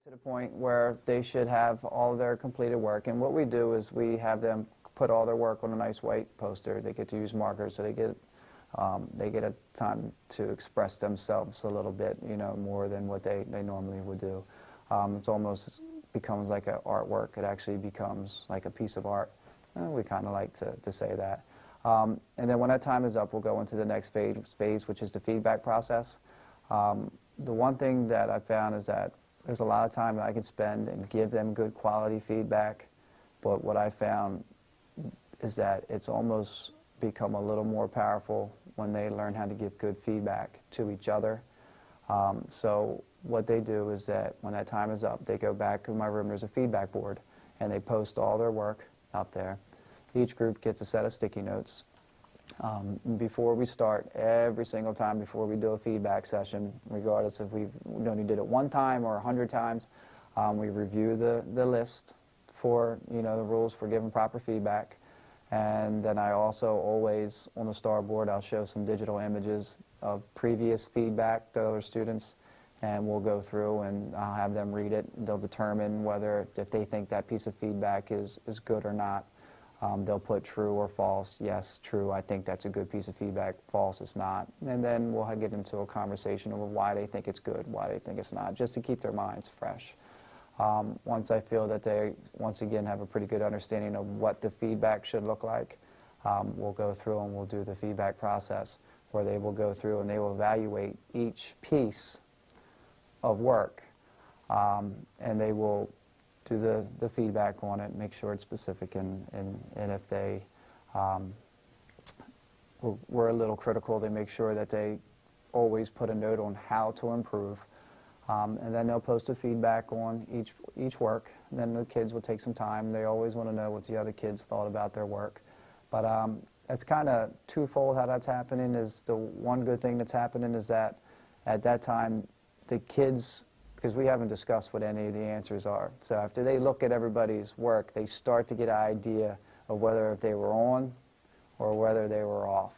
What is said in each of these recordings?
To the point where they should have all their completed work, and what we do is we have them put all their work on a nice white poster. They get to use markers, so they get a time to express themselves a little bit, you know, more than what they normally would do. It's almost becomes like an artwork. It actually becomes like a piece of art. We kind of like to say that. And then when that time is up, we'll go into the next phase, which is the feedback process. The one thing that I found is that there's a lot of time that I can spend and give them good quality feedback, but what I found is that it's almost become a little more powerful when they learn how to give good feedback to each other. So what they do is that when that time is up, they go back in my room, there's a feedback board, and they post all their work up there. Each group gets a set of sticky notes. Before we start, every single time before we do a feedback session, regardless if we only did it one time or 100 times, we review the list for, you know, the rules for giving proper feedback. And then I also always, on the star board, I'll show some digital images of previous feedback to other students, and we'll go through and I'll have them read it. They'll determine whether, if they think that piece of feedback is good or not. They'll put true or false. Yes, true, I think that's a good piece of feedback. False, it's not. And then we'll get into a conversation over why they think it's good, why they think it's not, just to keep their minds fresh. Once I feel that they, once again, have a pretty good understanding of what the feedback should look like, we'll go through and we'll do the feedback process, where they will go through and they will evaluate each piece of work, and they will do the feedback on it, make sure it's specific, and if they were a little critical, they make sure that they always put a note on how to improve, and then they'll post a feedback on each work. And then the kids will take some time. They always want to know what the other kids thought about their work. But it's kind of twofold how that's happening. Is the one good thing that's happening is that at that time the kids, because we haven't discussed what any of the answers are. So after they look at everybody's work, they start to get an idea of whether they were on or whether they were off.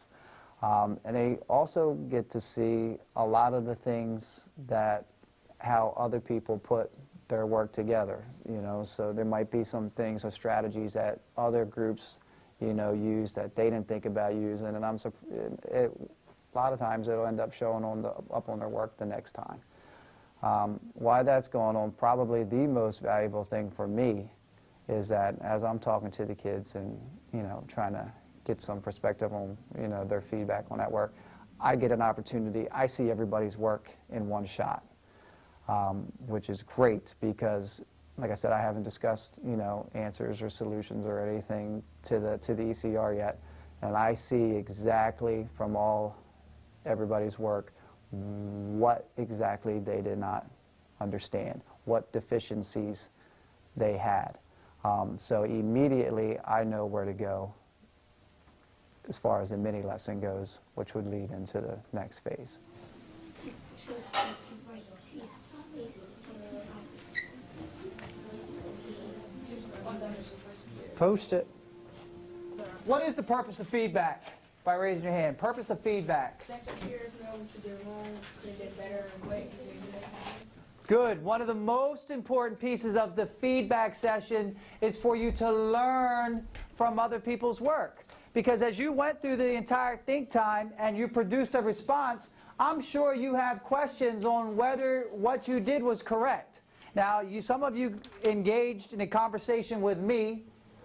And they also get to see a lot of the things that, how other people put their work together, you know. So there might be some things or strategies that other groups, you know, use that they didn't think about using, and a lot of times it'll end up showing up on their work the next time. Why that's going on, probably the most valuable thing for me is that as I'm talking to the kids and, you know, trying to get some perspective on, you know, their feedback on that work, I get an opportunity. I see everybody's work in one shot, which is great because, like I said, I haven't discussed, you know, answers or solutions or anything to the ECR yet, and I see exactly from everybody's work what exactly they did not understand, what deficiencies they had. So immediately I know where to go as far as the mini lesson goes, which would lead into the next phase. Post it. What is the purpose of feedback? By raising your hand. Purpose of feedback. Let your peers know what you did wrong, could get better, and what you did good. Good. One of the most important pieces of the feedback session is for you to learn from other people's work. Because as you went through the entire think time and you produced a response, I'm sure you have questions on whether what you did was correct. Now, some of you engaged in a conversation with me,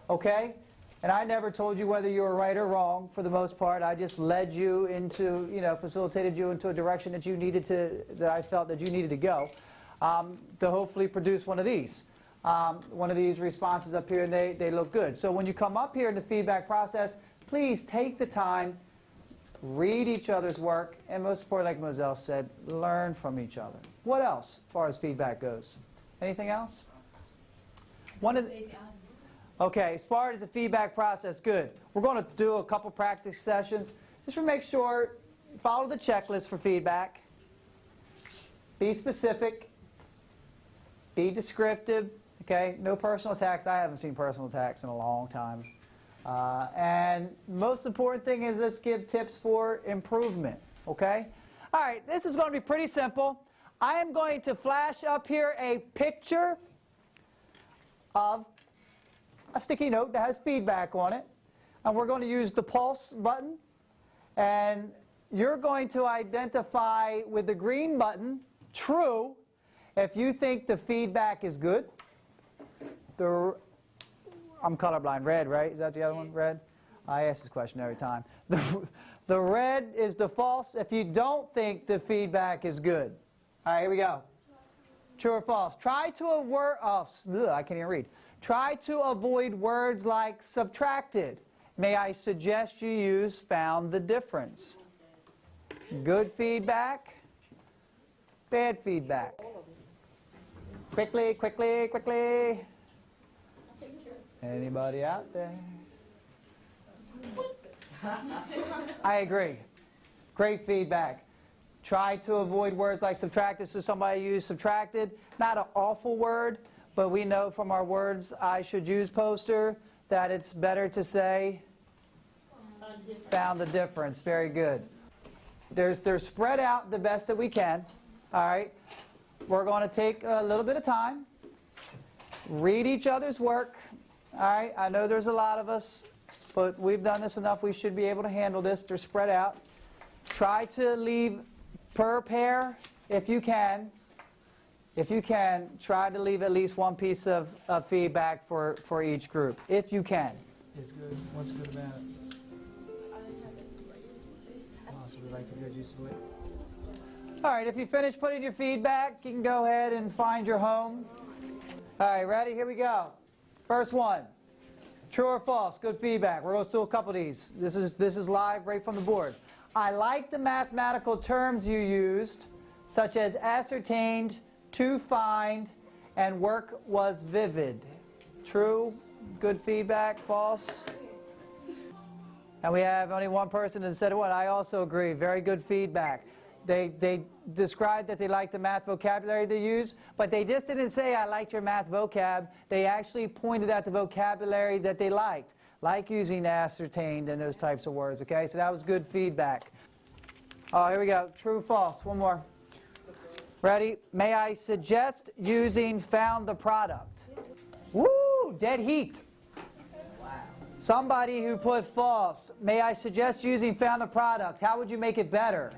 okay? And I never told you whether you were right or wrong, for the most part. I just led you into, you know, facilitated you into a direction that you needed to, that I felt that you needed to go, to hopefully produce one of these. One of these responses up here, and they look good. So when you come up here in the feedback process, please take the time, read each other's work, and most importantly, like Moselle said, learn from each other. What else, as far as feedback goes? Anything else? Okay, as far as the feedback process, good. We're going to do a couple practice sessions. Just to make sure, follow the checklist for feedback. Be specific. Be descriptive. Okay, no personal attacks. I haven't seen personal attacks in a long time. And most important thing is let's give tips for improvement. Okay? All right, this is going to be pretty simple. I am going to flash up here a picture of a sticky note that has feedback on it. And we're going to use the pulse button. And you're going to identify with the green button, true, if you think the feedback is good. I'm colorblind. Red, right? Is that the other one? Red? I ask this question every time. The red is the false if you don't think the feedback is good. All right, here we go. True or false? Try to avoid, I can't even read. Try to avoid words like subtracted. May I suggest you use found the difference? Good feedback, bad feedback. Quickly, quickly, quickly. Anybody out there? I agree. Great feedback. Try to avoid words like subtracted, so somebody used subtracted. Not an awful word, but we know from our words I should use poster that it's better to say found the difference. Very good. They're spread out the best that we can. All right. We're going to take a little bit of time, read each other's work. All right. I know there's a lot of us, but we've done this enough. We should be able to handle this. They're spread out. Try to leave per pair if you can. If you can, try to leave at least one piece of feedback for each group, if you can. It's good. What's good about it? So we like the good use of it. All right, if you finish putting your feedback, you can go ahead and find your home. All right, ready? Here we go. First one. True or false? Good feedback. We're going to do a couple of these. This is live right from the board. I like the mathematical terms you used, such as ascertained, to find, and work was vivid. True? Good feedback. False? And we have only one person that said what? I also agree. Very good feedback. They described that they liked the math vocabulary they use, but they just didn't say, I liked your math vocab. They actually pointed out the vocabulary that they liked, like using ascertained and those types of words, okay? So that was good feedback. Oh, here we go. True, false. One more. Ready? May I suggest using found the product? Woo! Dead heat. Somebody who put false. May I suggest using found the product? How would you make it better?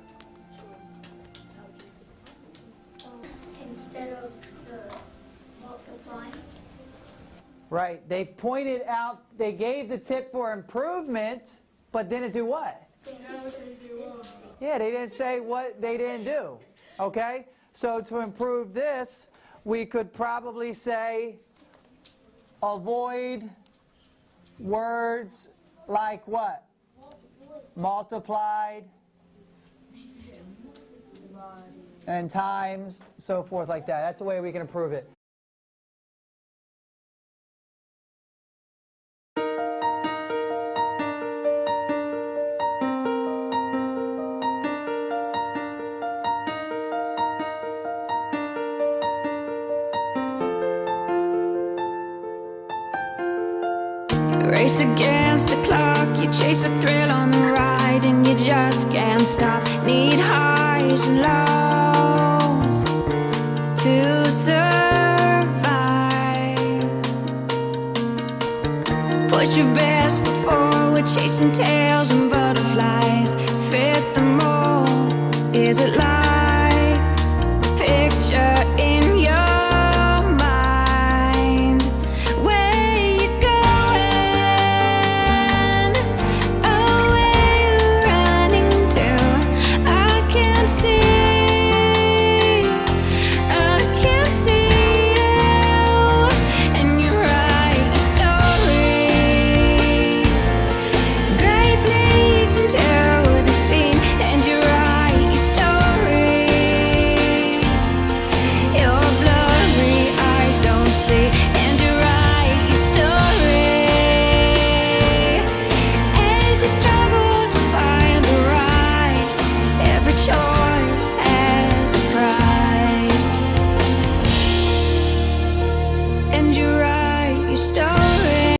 Instead of the multiplying. Right. They pointed out, they gave the tip for improvement, but didn't do what? Yeah, they didn't say what they didn't do. Okay? So to improve this, we could probably say avoid words like what? Multiplied and times, so forth like that. That's the way we can improve it. Race against the clock, you chase a thrill on the ride, and you just can't stop. Need highs and lows to survive. Put your best foot forward, chasing tails and butterflies. Fit the mold. Is it like a picture in your struggle